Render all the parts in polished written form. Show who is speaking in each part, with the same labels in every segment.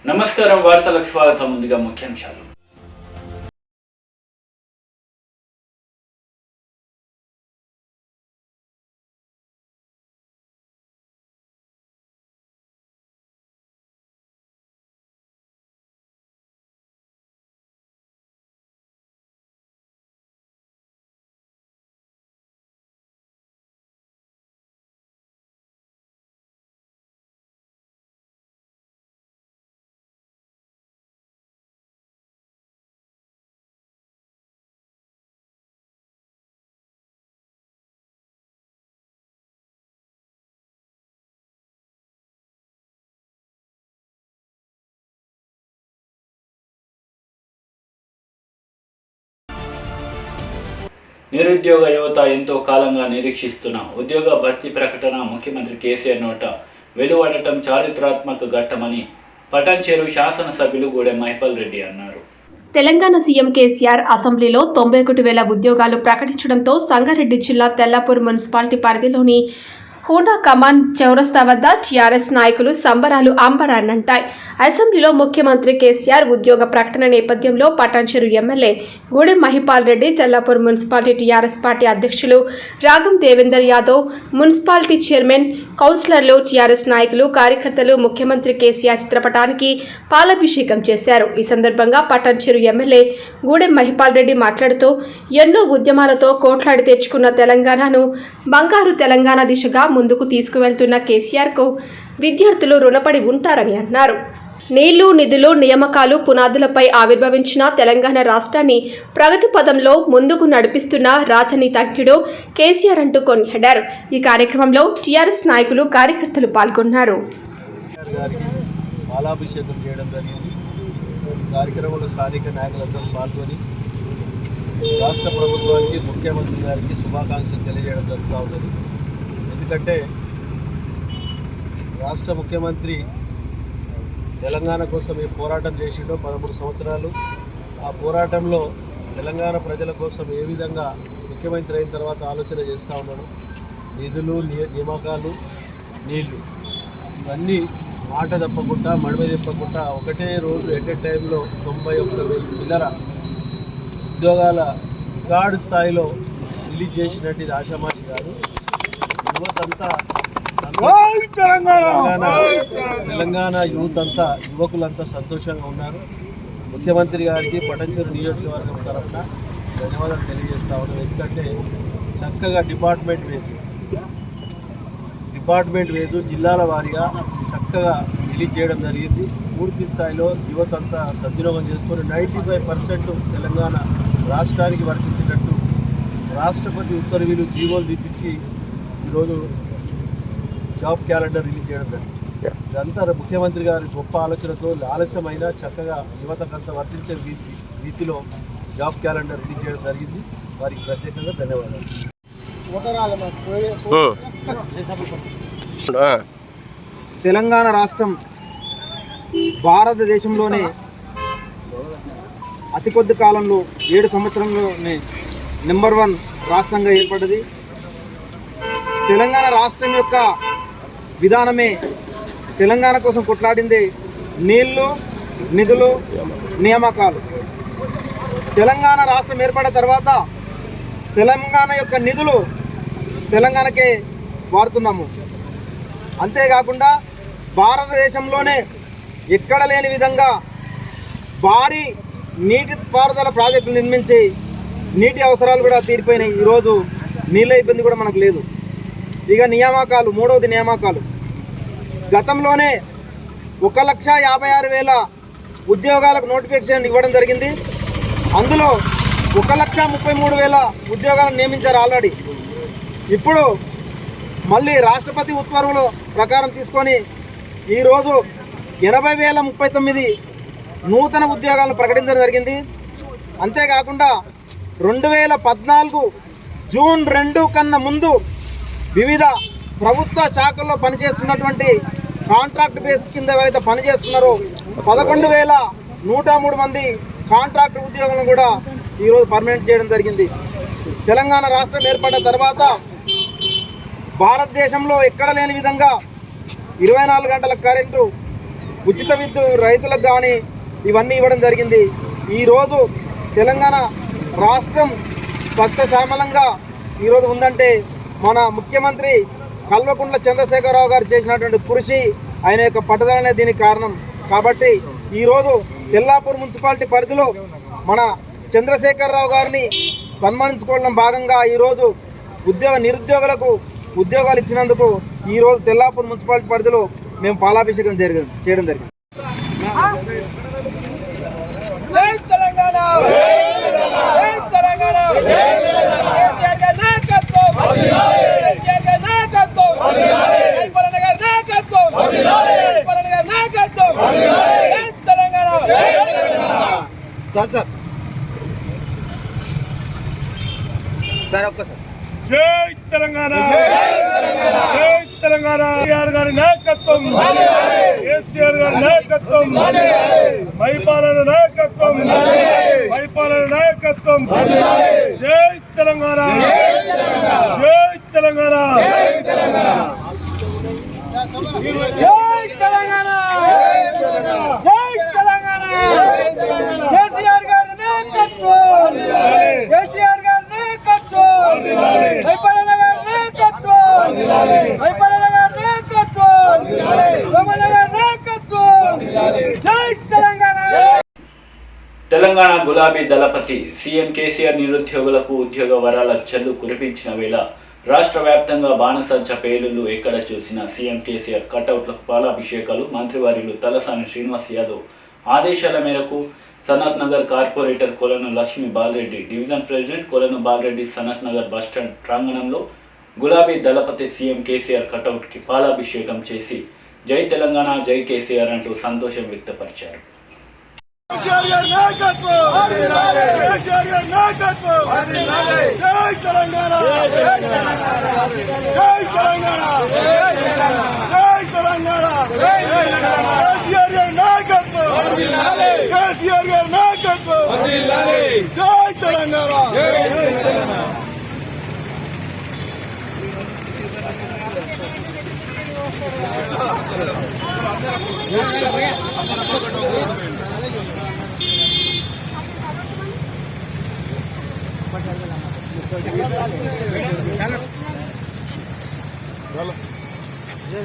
Speaker 1: నమస్కారం, వార్తలకు స్వాగతం. ముందుగా ముఖ్యాంశాలు. నిరుద్యోగ యువత ఎంతో కాలంగా నిరీక్షిస్తున్న ఉద్యోగ భర్తీ ప్రకటన ముఖ్యమంత్రి కేసీఆర్ నోట వెలువడటం చారిత్రాత్మక ఘట్టమని పటాన్చెరు శాసనసభ్యులు గూడెం మహిపాల్ రెడ్డి అన్నారు.
Speaker 2: తెలంగాణ సీఎం కేసీఆర్ అసెంబ్లీలో 91,000 ఉద్యోగాలు ప్రకటించడంతో సంగారెడ్డి జిల్లా తెల్లాపూర్ మున్సిపాలిటీ పరిధిలోని హోండా కమాన్ చౌరస్తా వద్ద టీఆర్ఎస్ నాయకులు సంబరాలు అంబరాన్నంటాయి. అసెంబ్లీలో ముఖ్యమంత్రి కేసీఆర్ ఉద్యోగ ప్రకటన నేపథ్యంలో Patancheru MLA Gudem Mahipal Reddy, Tellapur municipality TRS party అధ్యక్షులు రాగం దేవేందర్ యాదవ్, మున్సిపాలిటీ చైర్మన్, కౌన్సిలర్లు, టీఆర్ఎస్ నాయకులు, కార్యకర్తలు ముఖ్యమంత్రి కేసీఆర్ చిత్రపటానికి పాలాభిషేకం చేశారు. ఈ సందర్భంగా పటాన్చెరు ఎమ్మెల్యే గూడెం మహిపాల్ రెడ్డి మాట్లాడుతూ ఎన్నో ఉద్యమాలతో కోట్లాడి తెచ్చుకున్న తెలంగాణను బంగారు తెలంగాణ దిశగా ముందుకు తీసుకువెళ్తున్న కేసీఆర్కు విద్యార్థులు రుణపడి ఉంటారని అన్నారు. నీళ్లు, నిధులు, నియామకాలు పునాదులపై ఆవిర్భవించిన తెలంగాణ రాష్ట్రాన్ని ప్రగతి పదంలో ముందుకు నడిపిస్తున్న రాజనీతిజ్ఞుడు కేసీఆర్ అంటూ కొనియాడారు. ఈ కార్యక్రమంలో టీఆర్ఎస్ నాయకులు, కార్యకర్తలు పాల్గొన్నారు.
Speaker 3: కార్యక్రమంలో స్థానిక నాయకులందరూ పాల్గొని రాష్ట్ర ప్రభుత్వానికి, ముఖ్యమంత్రి గారికి శుభాకాంక్షలు తెలియజేయడం జరుగుతూ ఉన్నది. ఎందుకంటే రాష్ట్ర ముఖ్యమంత్రి తెలంగాణ కోసం ఏ పోరాటం చేసిండో 13 సంవత్సరాలు, ఆ పోరాటంలో తెలంగాణ ప్రజల కోసం ఏ విధంగా ముఖ్యమంత్రి అయిన తర్వాత ఆలోచన చేస్తూ ఉన్నాడు. నిధులు, నియామకాలు, నీళ్లు, ఇవన్నీ మాట తప్పకుండా, మడమ తిప్పకుండా ఒకటే రోజు ఎట్ ఏ టైంలో 91,000 చిల్లర ఉద్యోగాల రికార్డు స్థాయిలో రిలీజ్ చేసినట్టు ఇది ఆషామాషి కాదు. యువతంతా తెలంగాణ యూత్ అంతా, యువకులంతా సంతోషంగా ఉన్నారు. ముఖ్యమంత్రి గారికి పటాన్చెరు నియోజకవర్గం తరఫున ధన్యవాదాలు తెలియజేస్తా ఉన్నాం. ఎందుకంటే చక్కగా డిపార్ట్మెంట్ వేసు జిల్లాల వారీగా చక్కగా రిలీజ్ చేయడం జరిగింది. పూర్తి స్థాయిలో యువత అంతా సద్వినియోగం చేసుకొని 95% తెలంగాణ రాష్ట్రానికి వర్తించినట్టు రాష్ట్రపతి ఉత్తర్వులు, జీవోలు తీపించి ఈరోజు జాబ్ క్యాలెండర్ రిలీజ్ చేయడం జరిగింది. ఇదంతా ముఖ్యమంత్రి గారి గొప్ప ఆలోచనతో ఆలస్యమైన చక్కగా యువతకంతా వర్తించే రీతిలో జాబ్ క్యాలెండర్ రిలీజ్ చేయడం జరిగింది. వారికి ప్రత్యేకంగా ధన్యవాదాలు.
Speaker 4: తెలంగాణ రాష్ట్రం భారతదేశంలోనే అతి కొద్ది కాలంలో 7 సంవత్సరంలోనే నెంబర్ 1 రాష్ట్రంగా ఏర్పడ్డది. తెలంగాణ రాష్ట్రం యొక్క విధానమే తెలంగాణ కోసం కొట్లాడిందే నీళ్లు, నిధులు, నియామకాలు. తెలంగాణ రాష్ట్రం ఏర్పడిన తర్వాత తెలంగాణ యొక్క నిధులు తెలంగాణకే వాడుతున్నాము. అంతేకాకుండా భారతదేశంలోనే ఎక్కడ లేని విధంగా భారీ నీటిపారుదల ప్రాజెక్టులు నిర్మించి నీటి అవసరాలు కూడా తీరిపోయినాయి. ఈరోజు నీళ్ళ ఇబ్బంది కూడా మనకు లేదు. ఇక నియామకాలు, 3వది నియామకాలు. గతంలోనే 1,56,000 ఉద్యోగాలకు నోటిఫికేషన్ ఇవ్వడం జరిగింది. అందులో 1,33,000 ఉద్యోగాలను నియమించారు ఆల్రెడీ. ఇప్పుడు మళ్ళీ రాష్ట్రపతి ఉత్తర్వుల ప్రకారం తీసుకొని ఈరోజు 80,039 నూతన ఉద్యోగాలను ప్రకటించడం జరిగింది. అంతేకాకుండా 2014 జూన్ 2 కన్నా ముందు వివిధ ప్రభుత్వ శాఖల్లో పనిచేస్తున్నటువంటి కాంట్రాక్ట్ బేస్ కింద ఎవరైతే పనిచేస్తున్నారో 11,103 మంది కాంట్రాక్ట్ ఉద్యోగులను కూడా ఈరోజు పర్మనెంట్ చేయడం జరిగింది. తెలంగాణ రాష్ట్రం ఏర్పడిన తర్వాత భారతదేశంలో ఎక్కడ లేని విధంగా 24 గంటల కరెంటు ఉచిత విద్యుత్ రైతులకు కానీ ఇవన్నీ ఇవ్వడం జరిగింది. ఈరోజు తెలంగాణ రాష్ట్రం సస్యశ్యామలంగా ఈరోజు ఉందంటే మన ముఖ్యమంత్రి కల్వకుంట్ల చంద్రశేఖరరావు గారు చేసినటువంటి కృషి, ఆయన యొక్క పట్టుదలనే దీనికి కారణం. కాబట్టి ఈరోజు తెల్లాపూర్ మున్సిపాలిటీ పరిధిలో మన చంద్రశేఖరరావు గారిని సన్మానించుకోవడం భాగంగా ఈరోజు నిరుద్యోగులకు ఉద్యోగాలు ఇచ్చినందుకు ఈరోజు తెల్లాపూర్ మున్సిపాలిటీ పరిధిలో మేము పాలాభిషేకం చేయడం జరిగింది. సార్ ఒక్కసారి
Speaker 5: జై తెలంగాణ, జై తెలంగాణ. కేసీఆర్ గారి నాయకత్వం, కేసీఆర్ గారి నాయకత్వం, పరిపాలన నాయకత్వం, పరిపాలన నాయకత్వం. జై తెలంగాణ, జై తెలంగాణ, జై తెలంగాణ, జై తెలంగాణ. కేసీఆర్ గారి నాయకత్వం, కేసీఆర్ గారి నాయకత్వం, పరిపాలన గారి నాయకత్వం, పరిపాలన గారి నాయకత్వం, రమణ గారి నాయకత్వం. జై తెలంగాణ.
Speaker 1: తెలంగాణ గులాబీ దళపతి సీఎం కేసీఆర్ నిరుద్యోగులకు ఉద్యోగ వరాల చెల్లు కురిపించిన వేళ రాష్ట్ర వ్యాప్తంగా బాణసంచ పేలుళ్లు ఎక్కడ చూసినా సీఎం కేసీఆర్ కటౌట్లకు పాలాభిషేకాలు. మంత్రివర్యులు తలసాని శ్రీనివాస్ యాదవ్ ఆదేశాల మేరకు సనత్ నగర్ కార్పొరేటర్ కొలను లక్ష్మీ బాలరెడ్డి, డివిజన్ ప్రెసిడెంట్ కొలను బాలరెడ్డి సనత్ నగర్ బస్టాండ్ ప్రాంగణంలో గులాబీ దళపతి సీఎం కేసీఆర్ కటౌట్కి పాలాభిషేకం చేసి జై తెలంగాణ, జై కేసీఆర్ అంటూ సంతోషం వ్యక్తపరిచారు.
Speaker 5: కేసీఆర్ గారి నాయకత్వం, కేసీఆర్ గారి నాయకత్వం. జై తెలంగాణ, జై తెలంగాణ, జై తెలంగాణ, జై తెలంగాణ. కేసీఆర్ గారి నాయకత్వం, కేసీఆర్ గారి నాయకత్వం. జై తెలంగాణ.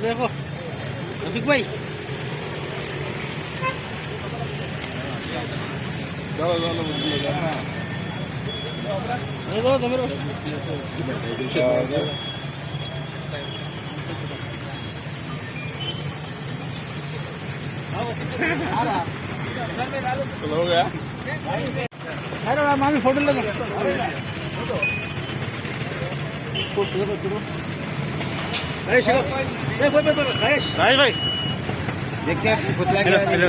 Speaker 4: देखो रफीक भाई
Speaker 5: हो गया.
Speaker 4: अरे मामी फोटो ले राजेश भाई देखिए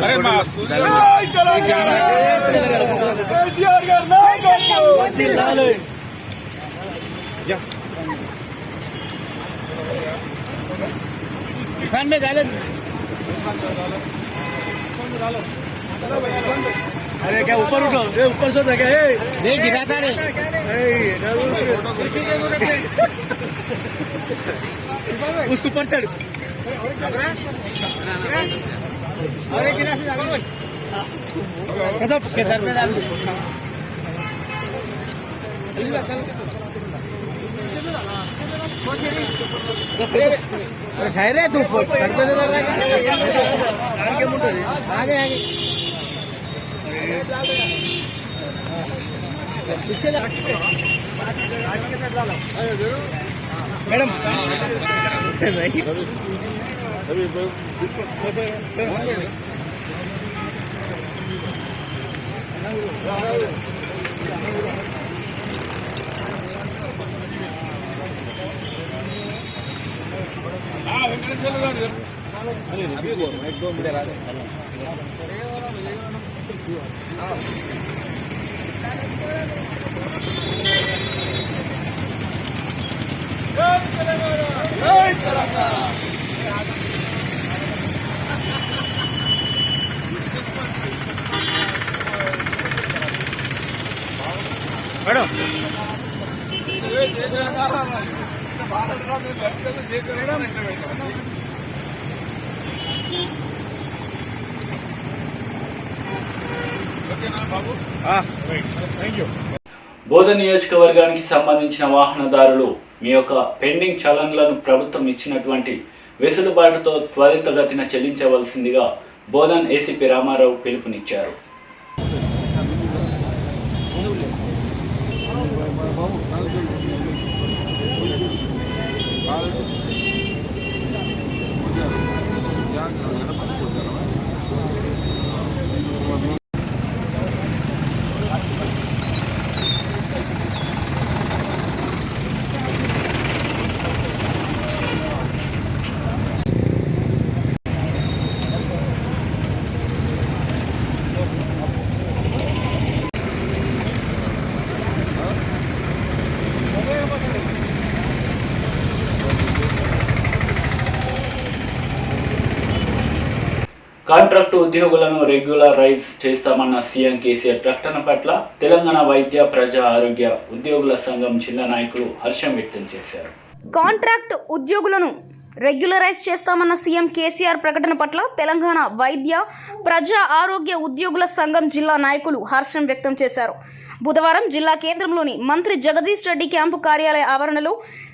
Speaker 5: अरे माफ. जय तेलंगाना, केसीआर गाరి నాయకత్వం.
Speaker 4: फैन में डाले. अरे क्या ऊपर उठो, ऊपर से देखा है गिराता रे. उसको ऊपर चढ़. अरे गिरा से सर में डाल. ठहरे तू आगे आगे मैडम
Speaker 5: ఓకేనా బాబు? Thank you.
Speaker 1: బోధన్ నియోజకవర్గానికి సంబంధించిన వాహనదారులు మీ యొక్క పెండింగ్ చలన్లను ప్రభుత్వం ఇచ్చినటువంటి వెసులుబాటుతో త్వరితగతిన చెల్లించవలసిందిగా బోధన్ ఏసీపీ రామారావు పిలుపునిచ్చారు. కాంట్రాక్టు ఉద్యోగులను రెగ్యులరైజ్ చేస్తామన్న సీఎం కేసీఆర్ ప్రకటన పట్ల తెలంగాణ వైద్య ప్రజా ఆరోగ్య ఉద్యోగుల సంఘం జిల్లా నాయకులు హర్షం వ్యక్తం చేశారు.
Speaker 6: కాంట్రాక్ట్ ఉద్యోగులను రెగ్యులరైజ్ చేస్తామన్న సీఎం కేసీఆర్ ప్రకటన పట్ల తెలంగాణ వైద్య ప్రజా ఆరోగ్య ఉద్యోగుల సంఘం జిల్లా నాయకులు హర్షం వ్యక్తం చేశారు. బుధవారం జిల్లా కేంద్రంలోని మంత్రి జగదీష్ రెడ్డి క్యాంపు కార్యాలయ ఆవరణలో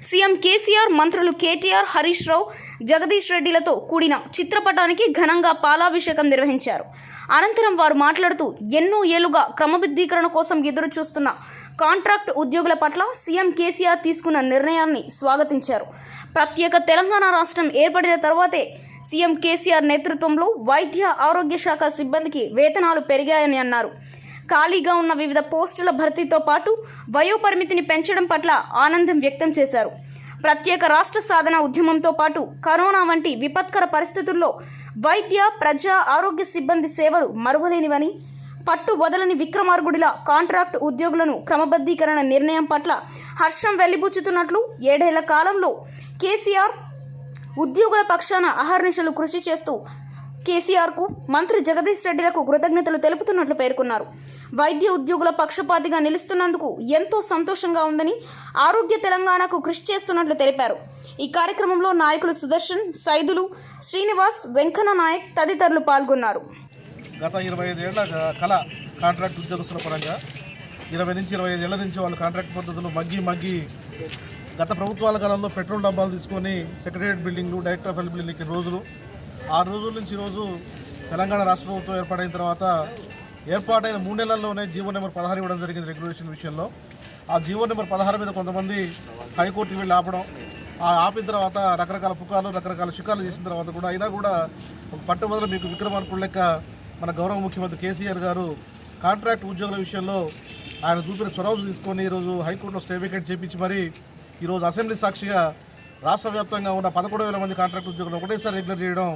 Speaker 6: సీఎం కేసీఆర్, మంత్రులు కేటీఆర్, హరీష్ రావు, జగదీష్ రెడ్డిలతో కూడిన చిత్రపటానికి ఘనంగా పాలాభిషేకం నిర్వహించారు. అనంతరం వారు మాట్లాడుతూ ఎన్నో ఏళ్లుగా క్రమబద్ధీకరణ కోసం ఎదురు చూస్తున్న కాంట్రాక్ట్ ఉద్యోగుల పట్ల సీఎం కేసీఆర్ తీసుకున్న నిర్ణయాన్ని స్వాగతించారు. ప్రత్యేక తెలంగాణ రాష్ట్రం ఏర్పడిన తర్వాతే సీఎం కేసీఆర్ నేతృత్వంలో వైద్య ఆరోగ్య శాఖ సిబ్బందికి వేతనాలు పెరిగాయని అన్నారు. ఖాళీగా ఉన్న వివిధ పోస్టుల భర్తీతో పాటు వయోపరిమితిని పెంచడం పట్ల ఆనందం వ్యక్తం చేశారు. ప్రత్యేక రాష్ట్ర సాధన ఉద్యమంతో పాటు కరోనా వంటి విపత్కర పరిస్థితుల్లో వైద్య ప్రజా ఆరోగ్య సిబ్బంది సేవలు మరువలేనివని, పట్టు వదలని విక్రమార్గుడిలా కాంట్రాక్ట్ ఉద్యోగులను క్రమబద్ధీకరణ నిర్ణయం పట్ల హర్షం వెల్లిబుచ్చుతున్నట్లు, 7 ఏళ్ల కాలంలో కేసీఆర్ ఉద్యోగుల పక్షాన అహర్నిశలు కృషి చేస్తూ కేసీఆర్కు, మంత్రి జగదీష్ రెడ్డిలకు కృతజ్ఞతలు తెలుపుతున్నట్లు పేర్కొన్నారు. వైద్య ఉద్యోగుల పక్షపాతిగా నిలుస్తున్నందుకు ఎంతో సంతోషంగా ఉందని, ఆరోగ్య తెలంగాణకు కృషి చేస్తున్నట్లు తెలిపారు. ఈ కార్యక్రమంలో నాయకులు సుదర్శన్, సైదులు, శ్రీనివాస్, వెంకన్న నాయక్ తదితరులు పాల్గొన్నారు.
Speaker 3: గత 25 ఏళ్ల కళ కాంట్రాక్ట్ ఉద్యోగస్తుల పరంగా 20 నుంచి 25 ఏళ్ల నుంచి వాళ్ళు కాంట్రాక్ట్ పద్ధతులు మగ్గి గత ప్రభుత్వాల కాలంలో పెట్రోల్ డబ్బాలు తీసుకొని సెక్రటేరియట్ బిల్డింగ్లు, డైరెక్టర్ ఆఫ్ హెల్త్ బిల్డింగ్కి రోజులు 6 రోజుల నుంచి ఈరోజు తెలంగాణ రాష్ట్ర ప్రభుత్వం ఏర్పాటైన తర్వాత ఏర్పాటైన 3 నెలల్లోనే జీవో నెంబర్ 16 ఇవ్వడం జరిగింది. రెగ్యులేషన్ విషయంలో ఆ జీవో నెంబర్ 16 మీద కొంతమంది హైకోర్టుకి వెళ్ళి ఆపడం, ఆపిన తర్వాత రకరకాల పుకార్లు, రకరకాల షికార్లు చేసిన తర్వాత కూడా అయినా కూడా పట్టుబదులు మీకు విక్రమార్కుడు లెక్క మన గౌరవ ముఖ్యమంత్రి కేసీఆర్ గారు కాంట్రాక్ట్ ఉద్యోగుల విషయంలో ఆయన చూపిన చొరవ తీసుకొని ఈరోజు హైకోర్టులో స్టే వేకేట్ చేయించి మరి ఈరోజు అసెంబ్లీ సాక్షిగా రాష్ట్ర వ్యాప్తంగా ఉన్న 11,000 మంది కాంట్రాక్ట్ ఉద్యోగులు ఒకటేసారి రెగ్యులర్ చేయడం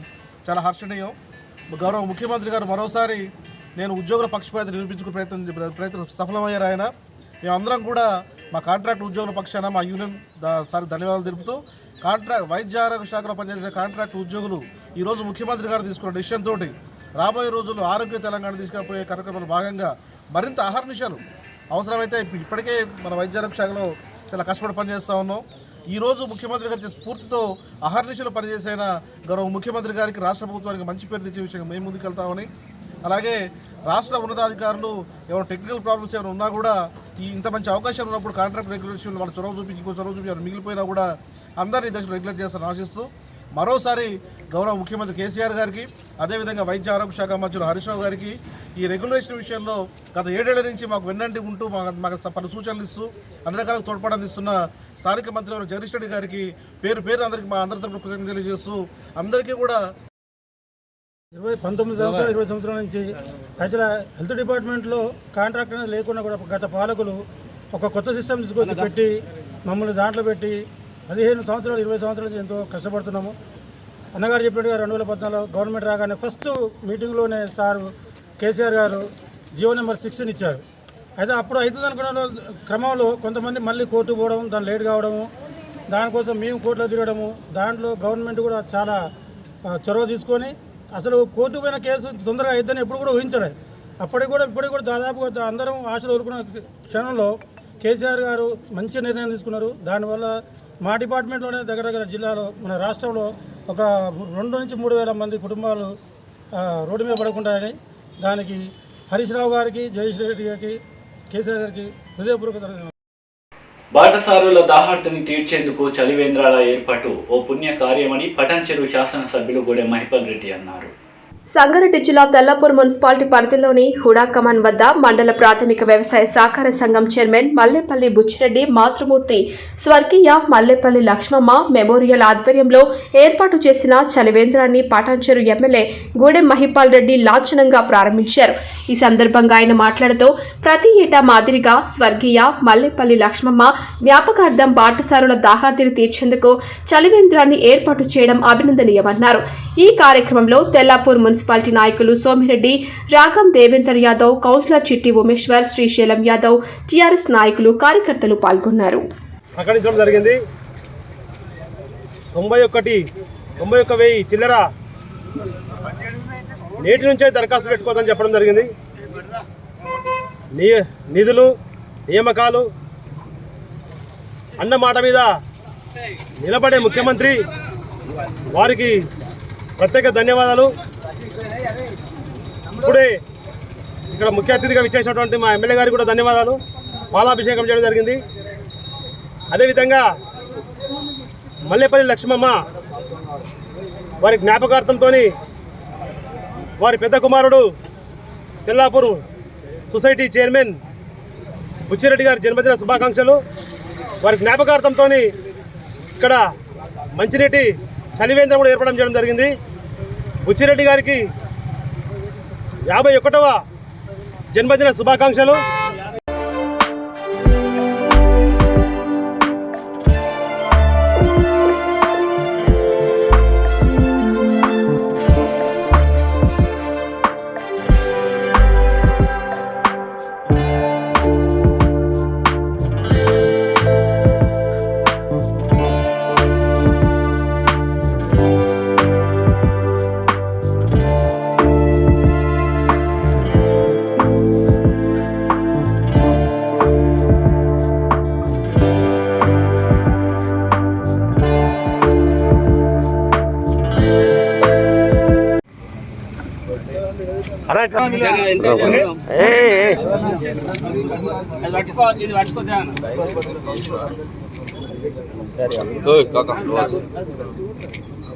Speaker 3: చాలా హర్షణీయం. గౌరవ ముఖ్యమంత్రి గారు మరోసారి నేను ఉద్యోగుల పక్షపాత నిరూపించుకునే ప్రయత్నం సఫలమయ్యారు. ఆయన మేమందరం కూడా మా కాంట్రాక్ట్ ఉద్యోగుల పక్షాన మా యూనియన్ సారి ధన్యవాదాలు తెలుపుతూ వైద్య ఆరోగ్య శాఖలో పనిచేసే కాంట్రాక్ట్ ఉద్యోగులు ఈరోజు ముఖ్యమంత్రి గారు తీసుకున్న డిసిషన్ తోటి రాబోయే రోజుల్లో ఆరోగ్య తెలంగాణ తీసుకుపోయే కార్యక్రమంలో భాగంగా మరింత అహర్నిశలు అవసరమైతే ఇప్పటికే మన వైద్య ఆరోగ్య శాఖలో చాలా కష్టపడి పనిచేస్తూ ఉన్నాం. ఈరోజు ముఖ్యమంత్రి గారి స్ఫూర్తితో అహర్నిశలు పనిచేసిన గౌరవ ముఖ్యమంత్రి గారికి, రాష్ట్ర ప్రభుత్వానికి మంచి పేరు తెచ్చే విషయంగా మేము ముందుకెళ్తామని, అలాగే రాష్ట్ర ఉన్నతాధికారులు ఎవరు టెక్నికల్ ప్రాబ్లమ్స్ ఏమైనా ఉన్నా కూడా ఇంత మంచి అవకాశం ఉన్నప్పుడు కాంట్రాక్ట్ రెగ్యులేషన్ వాళ్ళ చొరవ చూపించి ఇంకో చొరవ చూపి మిగిలిపోయినా కూడా అందరినీ దశలో రెగ్యులేట్ చేస్తారని ఆశిస్తూ మరోసారి గౌరవ ముఖ్యమంత్రి కేసీఆర్ గారికి, అదేవిధంగా వైద్య ఆరోగ్య శాఖ మంత్రులు హరీష్ రావు గారికి ఈ రెగ్యులేషన్ విషయంలో గత 7 ఏళ్ల నుంచి మాకు వెన్నంటి ఉంటూ మాకు పలు సూచనలు ఇస్తూ అన్ని రకాల తోడ్పాటు అందిస్తున్న స్థానిక మంత్రి జగదీష్ రెడ్డి గారికి పేరు అందరికీ మా అందరి తరపున కృతజ్ఞతలు తెలియజేస్తూ అందరికీ కూడా
Speaker 7: 19 సంవత్సరాలు 20 సంవత్సరాల నుంచి యాక్చువల్గా హెల్త్ డిపార్ట్మెంట్లో కాంట్రాక్ట్ అనేది లేకుండా కూడా గత పాలకులు ఒక కొత్త సిస్టమ్ తీసుకొచ్చి పెట్టి మమ్మల్ని దాంట్లో పెట్టి 15 సంవత్సరాలు 20 సంవత్సరాల నుంచి ఎంతో కష్టపడుతున్నాము. అన్నగారు చెప్పినట్టుగా 2014 గవర్నమెంట్ రాగానే ఫస్ట్ మీటింగ్లోనే సార్ కేసీఆర్ గారు జీవో నెంబర్ 16 ఇచ్చారు. అయితే అప్పుడు అవుతుంది అనుకున్న క్రమంలో కొంతమంది మళ్ళీ కోర్టు పోవడం, దాన్ని లేట్ కావడము, దానికోసం మేము కోర్టులో తిరగడము, దాంట్లో గవర్నమెంట్ కూడా చాలా చొరవ తీసుకొని అసలు కోర్టు పోయిన కేసు తొందరగా అయిద్దని ఎప్పుడు కూడా ఊహించలేదు. ఇప్పటికి కూడా దాదాపుగా అందరం ఆశలు వదులుకున్న క్షణంలో కేసీఆర్ గారు మంచి నిర్ణయం తీసుకున్నారు. దానివల్ల మా డిపార్ట్మెంట్లోనే దగ్గర జిల్లాలో మన రాష్ట్రంలో ఒక 2 నుంచి 3 వేల మంది కుటుంబాలు రోడ్డు మీద పడకుండాని దానికి హరీష్ రావు గారికి, జయేష్ రెడ్డి గారికి, కేసీఆర్ గారికి హృదయపూర్వక ధన్యవాదాలు.
Speaker 1: బాటసారుల దాహార్తిని తీర్చేందుకు చలివేంద్రాల ఏర్పాటు ఓ పుణ్య కార్యమని పటాన్చెరు శాసనసభ్యులు గూడెం మహిపాల్ రెడ్డి అన్నారు.
Speaker 2: సంగారెడ్డి జిల్లా తెల్లాపూర్ మున్సిపాలిటీ పరిధిలోని హుడా కమాన్ వద్ద మండల ప్రాథమిక వ్యవసాయ సహకార సంఘం చైర్మన్ మల్లేపల్లి బుచ్చిరెడ్డి మాతృమూర్తి స్వర్గీయ మల్లేపల్లి లక్ష్మమ్మ మెమోరియల్ ఆధ్వర్యంలో ఏర్పాటు చేసిన చలివేంద్రాన్ని పటాన్చెరు ఎమ్మెల్యే గూడెం మహిపాల్ రెడ్డి లాంఛనంగా ప్రారంభించారు. ఈ సందర్భంగా ఆయన మాట్లాడుతూ ప్రతి ఏటా మాదిరిగా స్వర్గీయ మల్లేపల్లి లక్ష్మమ్మ జ్ఞాపకార్థం బాటసారుల దాహార్తిని తీర్చేందుకు చలివేంద్రాన్ని ఏర్పాటు చేయడం అభినందనీయమన్నారు. ఈ కార్యక్రమంలో తెల్లాపూర్ మున్సిపాలిటీ నాయకులు సోమిరెడ్డి, రాగం దేవేందర్ యాదవ్, కౌన్సిలర్ చిట్టి ఉమేశ్వర్, శ్రీశైలం యాదవ్, టీఆర్ఎస్ నాయకులు, కార్యకర్తలు పాల్గొన్నారు.
Speaker 3: ప్రకటించడం జరిగింది. 91,000 చిల్లర నేటి నుంచే దరఖాస్తు పెట్టుకోవద్దని చెప్పడం జరిగింది. నిధులు, నియామకాలు అన్న మాట మీద నిలబడే ముఖ్యమంత్రి వారికి ప్రత్యేక ధన్యవాదాలు. ఇప్పుడే ఇక్కడ ముఖ్య అతిథిగా విచ్చేసినటువంటి మా ఎమ్మెల్యే గారికి కూడా ధన్యవాదాలు. పాలాభిషేకం చేయడం జరిగింది. అదేవిధంగా మల్లేపల్లి లక్ష్మమ్మ వారి జ్ఞాపకార్థంతో వారి పెద్ద కుమారుడు తెల్లాపూర్ సొసైటీ చైర్మన్ బుచ్చిరెడ్డి గారి జన్మదిన శుభాకాంక్షలు. వారి జ్ఞాపకార్థంతో ఇక్కడ మంచినీటి చలివేంద్రం కూడా ఏర్పడడం చేయడం జరిగింది. బుచ్చిరెడ్డి గారికి 51వ జన్మదిన శుభాకాంక్షలు.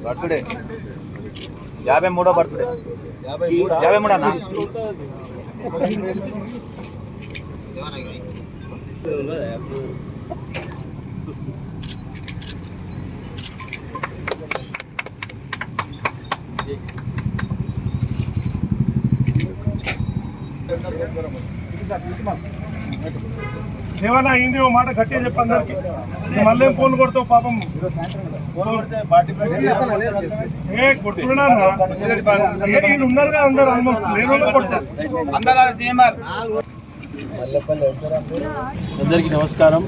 Speaker 4: బర్త్డే 53వ బర్త్డే 53 అన్న.
Speaker 7: ఏమన్నా అయింది ఓ మాట గట్టిగా చెప్పండి అందరికి. మళ్ళీ ఫోన్ కొడతావు పాపం. ఉన్నారుగా అందరు ఆల్మోస్ట్ లేని కొడతారు.
Speaker 3: అందరికీ నమస్కారం.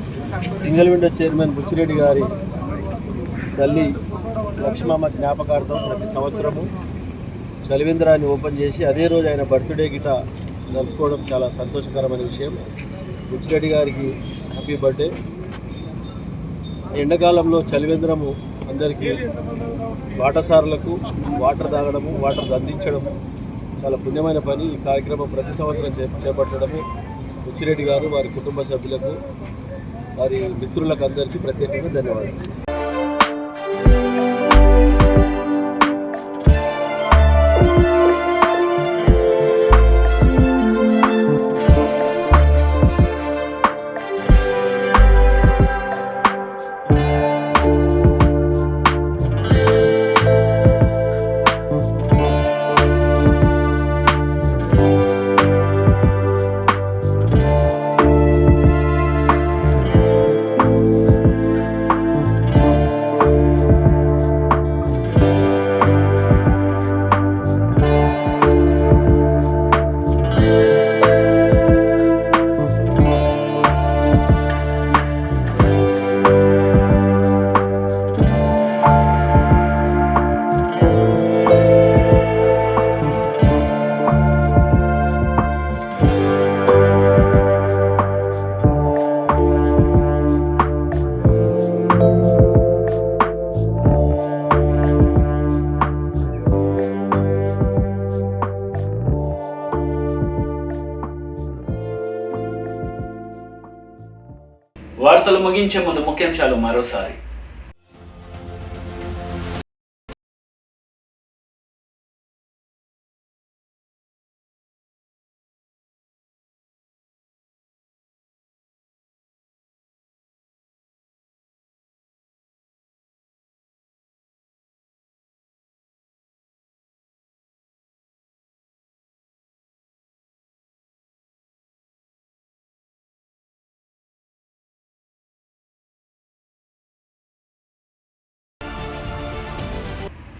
Speaker 3: సింగిల్ విండో చైర్మన్ బుచ్చిరెడ్డి గారి తల్లి లక్ష్మమ్మ జ్ఞాపకార్థం ప్రతి సంవత్సరము చలివేంద్రాన్ని ఓపెన్ చేసి అదే రోజు ఆయన బర్త్డే గిట జరుపుకోవడం చాలా సంతోషకరమైన విషయం. బుచ్చిరెడ్డి గారికి హ్యాపీ బర్త్డే. ఎండాకాలంలో చలివేంద్రము అందరికీ బాటసారులకు వాటర్ తాగడము, వాటర్ అందించడము చాలా పుణ్యమైన పని. ఈ కార్యక్రమం ప్రతి సంవత్సరం చేపట్టడము బుచ్చిరెడ్డి గారు వారి కుటుంబ సభ్యులకు, వారి మిత్రులకు అందరికీ ప్రత్యేకంగా ధన్యవాదాలు.
Speaker 1: వార్తలు ముగించే ముందు ముఖ్యాంశాలు మరోసారి.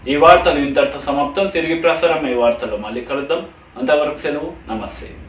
Speaker 1: ఈ వార్తలు ఇంతటితో సమాప్తం. తిరిగి ప్రసారం ఈ వార్తలు మళ్ళీ కలుద్దాం. అంతవరకు సెలవు. నమస్తే.